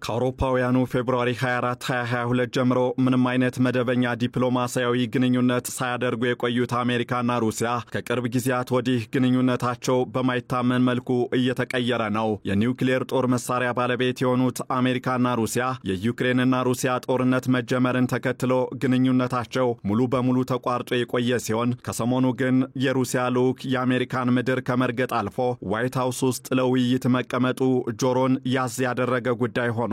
ከአውሮፓውያኑ ፌብሩዋሪ 24 2022 ጀምሮ ምንም አይነት መደበኛ ዲፕሎማሲያዊ ግንኙነት ሳያደርጉ የቆዩት አሜሪካና ሩሲያ ከቅርብ ጊዜያት ወዲህ ግንኙነታቸው በማይታመን መልኩ እየተቀየረ ነው። የኒውክሌር ጦር መሳሪያ ባለቤት የሆኑት አሜሪካና ሩሲያ የዩክሬንና ሩሲያ ጦርነት መጀመርን ተከትሎ ግንኙነታቸው ሙሉ በሙሉ ተቋርጦ የቆየ ሲሆን ከሰሞኑ ግን የሩሲያ ልዑክ የአሜሪካን ምድር ከመርገጥ አልፎ ዋይት ሃውስ ውስጥ ለውይይት መቀመጡ ጆሮን ያዝ ያደረገ ጉዳይ ሆኗል።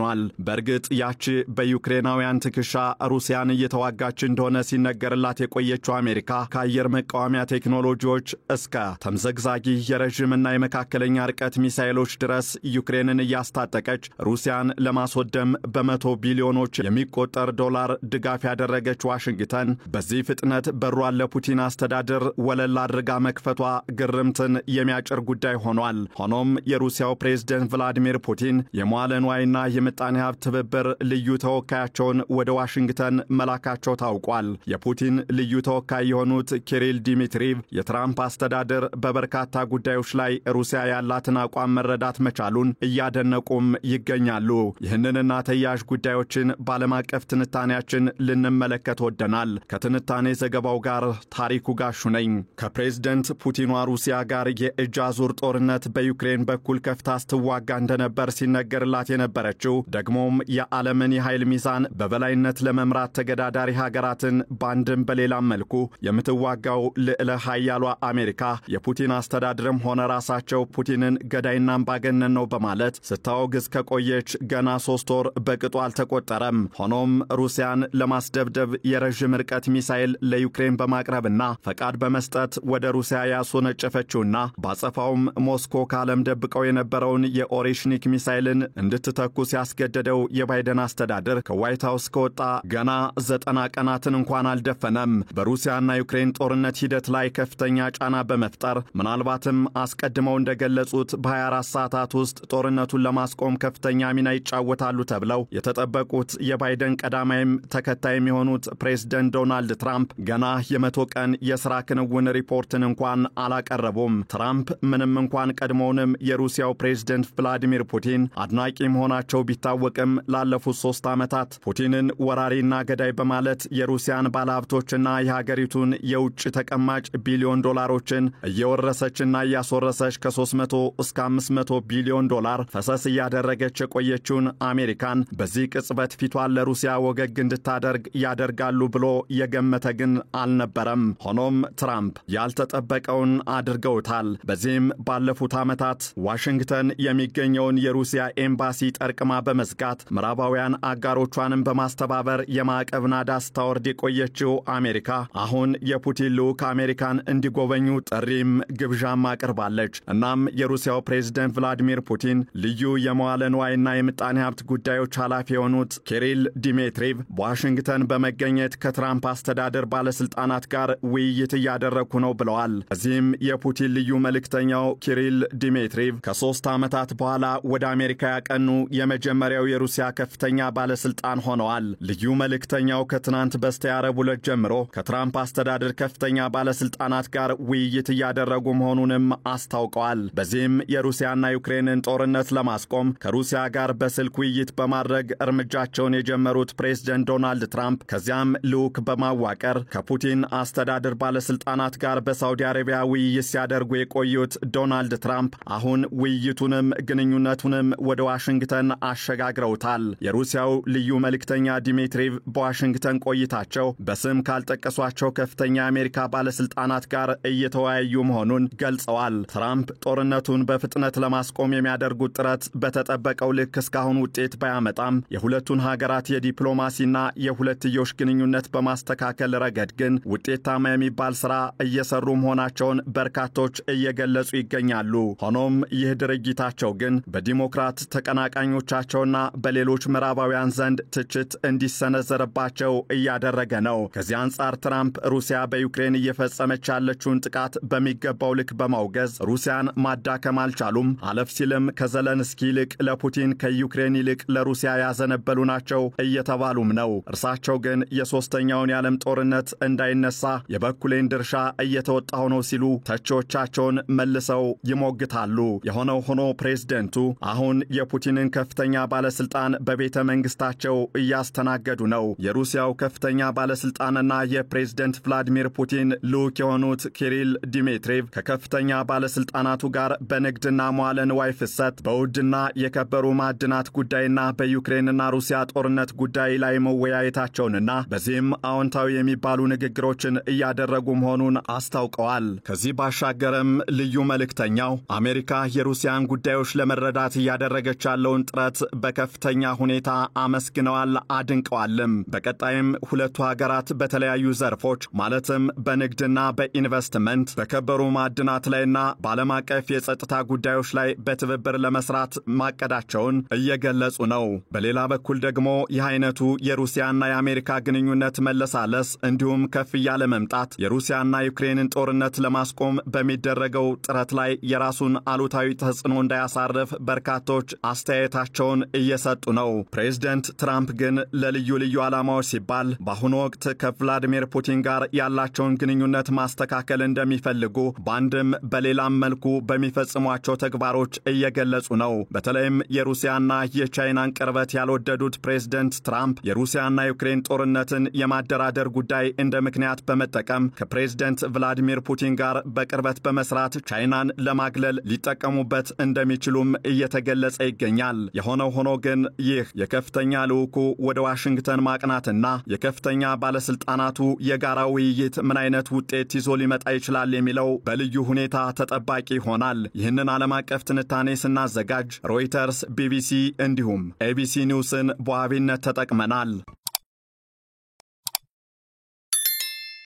በእርግጥ ያቺ በዩክሬናውያን ትከሻ ሩሲያን እየተዋጋች እንደሆነ ሲነገርላት የቆየችው አሜሪካ ከአየር መቃወሚያ ቴክኖሎጂዎች እስከ ተምዘግዛጊ የረዥምና የመካከለኛ ርቀት ሚሳኤሎች ድረስ ዩክሬንን እያስታጠቀች ሩሲያን ለማስወደም በመቶ ቢሊዮኖች የሚቆጠር ዶላር ድጋፍ ያደረገች ዋሽንግተን በዚህ ፍጥነት በሯን ለፑቲን አስተዳደር ወለል አድርጋ መክፈቷ ግርምትን የሚያጭር ጉዳይ ሆኗል። ሆኖም የሩሲያው ፕሬዝዳንት ቭላዲሚር ፑቲን የመዋለ ንዋይና የምጣኔ ሀብት ትብብር ልዩ ተወካያቸውን ወደ ዋሽንግተን መላካቸው ታውቋል። የፑቲን ልዩ ተወካይ የሆኑት ኪሪል ዲሚትሪቭ የትራምፕ አስተዳደር በበርካታ ጉዳዮች ላይ ሩሲያ ያላትን አቋም መረዳት መቻሉን እያደነቁም ይገኛሉ። ይህንንና ተያያዥ ጉዳዮችን ባለም አቀፍ ትንታኔያችን ልንመለከት ወደናል። ከትንታኔ ዘገባው ጋር ታሪኩ ጋሹ ነኝ። ከፕሬዝዳንት ፑቲኗ ሩሲያ ጋር የእጅ አዙር ጦርነት በዩክሬን በኩል ከፍታ ስትዋጋ እንደነበር ሲነገርላት የነበረችው ደግሞም የዓለምን የኃይል ሚዛን በበላይነት ለመምራት ተገዳዳሪ ሀገራትን ባንድም በሌላም መልኩ የምትዋጋው ልዕለ ኃያሏ አሜሪካ የፑቲን አስተዳደርም ሆነ ራሳቸው ፑቲንን ገዳይና አምባገነን ነው በማለት ስታወግዝ ከቆየች ገና 3 ወር በቅጡ አልተቆጠረም። ሆኖም ሩሲያን ለማስደብደብ የረዥም ርቀት ሚሳኤል ለዩክሬን በማቅረብና ፈቃድ በመስጠት ወደ ሩሲያ ያስወነጨፈችውና ባጸፋውም ሞስኮ ካለም ደብቀው የነበረውን የኦሬሽኒክ ሚሳኤልን እንድትተኩስ ያስገደደው የባይደን አስተዳደር ከዋይት ሃውስ ከወጣ ገና 90 ቀናትን እንኳን አልደፈነም። በሩሲያና ዩክሬን ጦርነት ሂደት ላይ ከፍተኛ ጫና በመፍጠር ምናልባትም አስቀድመው እንደገለጹት በ24 ሰዓታት ውስጥ ጦርነቱን ለማስቆም ከፍተኛ ሚና ይጫወታሉ ተብለው የተጠበቁት የባይደን ቀዳማይም ተከታይም የሆኑት ፕሬዝዳንት ዶናልድ ትራምፕ ገና የ100 ቀን የሥራ ክንውን ሪፖርትን እንኳን አላቀረቡም። ትራምፕ ምንም እንኳን ቀድሞውንም የሩሲያው ፕሬዝዳንት ቭላዲሚር ፑቲን አድናቂ መሆናቸው ቢታወቅም ላለፉት 3 ዓመታት ፑቲንን ወራሪና ገዳይ በማለት የሩሲያን ባለሀብቶችና የሀገሪቱን የውጭ ተቀማጭ ቢሊዮን ዶላሮችን እየወረሰችና እያስወረሰች ከ300 እስከ 500 ቢሊዮን ዶላር ፈሰስ እያደረገች የቆየችውን አሜሪካን በዚህ ቅጽበት ፊቷን ለሩሲያ ወገግ እንድታደርግ ያደርጋሉ ብሎ የገመተ ግን አልነበረም። ሆኖም ትራምፕ ያልተጠበቀውን አድርገውታል። በዚህም ባለፉት ዓመታት ዋሽንግተን የሚገኘውን የሩሲያ ኤምባሲ ጠርቅማ በመዝጋት ምዕራባውያን አጋሮቿንም በማስተባበር የማዕቀብ ናዳ ስታወርድ የቆየችው አሜሪካ አሁን የፑቲን ልዑክ አሜሪካን እንዲጎበኙ ጥሪም ግብዣም አቅርባለች። እናም የሩሲያው ፕሬዝዳንት ቭላዲሚር ፑቲን ልዩ የመዋለ ንዋይና የምጣኔ ሀብት ጉዳዮች ኃላፊ የሆኑት ኪሪል ዲሚትሪቭ በዋሽንግተን በመገኘት ከትራምፕ አስተዳደር ባለስልጣናት ጋር ውይይት እያደረጉ ነው ብለዋል። እዚህም የፑቲን ልዩ መልእክተኛው ኪሪል ዲሚትሪቭ ከ3 ዓመታት በኋላ ወደ አሜሪካ ያቀኑ የመጀመሪያው የሩሲያ ከፍተኛ ባለስልጣን ሆነዋል። ልዩ መልእክተኛው ከትናንት በስቲያ ረቡዕ ዕለት ጀምሮ ከትራምፕ አስተዳደር ከፍተኛ ባለስልጣናት ጋር ውይይት እያደረጉ መሆኑንም አስታውቀዋል። በዚህም የሩሲያና ዩክሬንን ጦርነት ለማስቆም ከሩሲያ ጋር በስልክ ውይይት በማድረግ እርምጃቸውን የጀመሩት ፕሬዝዳንት ዶናልድ ትራምፕ ከዚያም ልዑክ በማዋቀር ከፑቲን አስተዳደር ባለስልጣናት ጋር በሳውዲ አረቢያ ውይይት ሲያደርጉ የቆዩት ዶናልድ ትራምፕ አሁን ውይይቱንም ግንኙነቱንም ወደ ዋሽንግተን አሸጋግረውታል። የሩሲያው ልዩ መልእክተኛ ዲሚትሪቭ በዋሽንግተን ቆይታቸው በስም ካልጠቀሷቸው ከፍተኛ የአሜሪካ ባለስልጣናት ጋር እየተወያዩ መሆኑን ገልጸዋል። ትራምፕ ጦርነቱን በፍጥነት ለማስቆም የሚያደርጉት ጥረት በተጠበቀው ልክ እስካሁን ውጤት ባያመጣም የሁለቱን ሀገራት የዲፕሎማሲና የሁለትዮሽ ግንኙነት በማስተካከል ረገድ ግን ውጤታማ የሚባል ሥራ እየሰሩ መሆናቸውን በርካቶች እየገለጹ ይገኛሉ። ሆኖም ይህ ድርጊታቸው ግን በዲሞክራት ተቀናቃኞቻቸውና በሌሎች ምዕራባውያን ዘንድ ትችት እንዲሰነዘርባቸው እያደረገ ነው። ከዚህ አንጻር ትራምፕ ሩሲያ በዩክሬን እየፈጸመች ያለችውን ጥቃት በሚገባው ልክ በማውገዝ ሩሲያን ማዳከም አልቻሉም። አለፍ ሲልም ከዘለንስኪ ይልቅ ለፑቲን ከዩክሬን ይልቅ ለሩሲያ ያዘነበሉ ናቸው እየተባሉም ነው። እርሳቸው ግን የሶስተኛውን የዓለም ጦርነት እንዳይነሳ የበኩሌን ድርሻ እየተወጣሁ ነው ሲሉ ተቺዎቻቸውን መልሰው ይሞግታሉ። የሆነው ሆኖ ፕሬዝዳንቱ አሁን የፑቲንን ከፍተኛ ባለስልጣን በቤተ መንግስታቸው እያስተናገዱ ነው። የሩሲያው ከፍተኛ ባለስልጣንና የፕሬዝዳንት ቭላዲሚር ፑቲን ልዑክ የሆኑት ኪሪል ዲሚትሪቭ ከከፍተኛ ባለስልጣናቱ ጋር በንግድና መዋለ ንዋይ ፍሰት፣ በውድና የከበሩ ማዕድናት ጉዳይና በዩክሬንና ሩሲያ ጦርነት ጉዳይ ላይ መወያየታቸውንና በዚህም አዎንታዊ የሚባሉ ንግግሮችን እያደረጉ መሆኑን አስታውቀዋል። ከዚህ ባሻገርም ልዩ መልእክተኛው አሜሪካ የሩሲያን ጉዳዮች ለመረዳት እያደረገች ያለውን ጥረት በከፍተኛ ሁኔታ አመስግነዋል፣ አድንቀዋልም። በቀጣይም ሁለቱ ሀገራት በተለያዩ ዘርፎች ማለትም በንግድና በኢንቨስትመንት፣ በከበሩ ማዕድናት ላይና በዓለም አቀፍ የጸጥታ ጉዳዮች ላይ በትብብር ለመስራት ማቀዳቸውን እየገለጹ ነው። በሌላ በኩል ደግሞ ይህ አይነቱ የሩሲያና የአሜሪካ ግንኙነት መለሳለስ እንዲሁም ከፍ ያለ መምጣት የሩሲያና ዩክሬንን ጦርነት ለማስቆም በሚደረገው ጥረት ላይ የራሱን አሉታዊ ተጽዕኖ እንዳያሳርፍ በርካቶች አስተያየታቸውን እየሰጡ ነው። ፕሬዝዳንት ትራምፕ ግን ለልዩ ልዩ ዓላማዎች ሲባል በአሁኑ ወቅት ከቭላዲሚር ፑቲን ጋር ያላቸውን ግንኙነት ማስተካከል እንደሚፈልጉ በአንድም በሌላም መልኩ በሚፈጽሟቸው ተግባሮች እየገለጹ ነው። በተለይም የሩሲያና የቻይናን ቅርበት ያልወደዱት ፕሬዝዳንት ትራምፕ የሩሲያና ዩክሬን ጦርነትን የማደራደር ጉዳይ እንደ ምክንያት በመጠቀም ከፕሬዝዳንት ቭላዲሚር ፑቲን ጋር በቅርበት በመስራት ቻይናን ለማግለል ሊጠቀሙበት እንደሚችሉም እየተገለጸ ይገኛል። የሆነው ሆኖ ግን ይህ የከፍተኛ ልዑኩ ወደ ዋሽንግተን ማቅናትና የከፍተኛ ባለስልጣናቱ የጋራ ውይይት ምን አይነት ውጤት ይዞ ሊመጣ ይችላል የሚለው በልዩ ሁኔታ ተጠባቂ ይሆናል። ይህንን ዓለም አቀፍ ትንታኔ ስናዘጋጅ ሮይተርስ፣ ቢቢሲ እንዲሁም ኤቢሲ ኒውስን በዋቢነት ተጠቅመናል።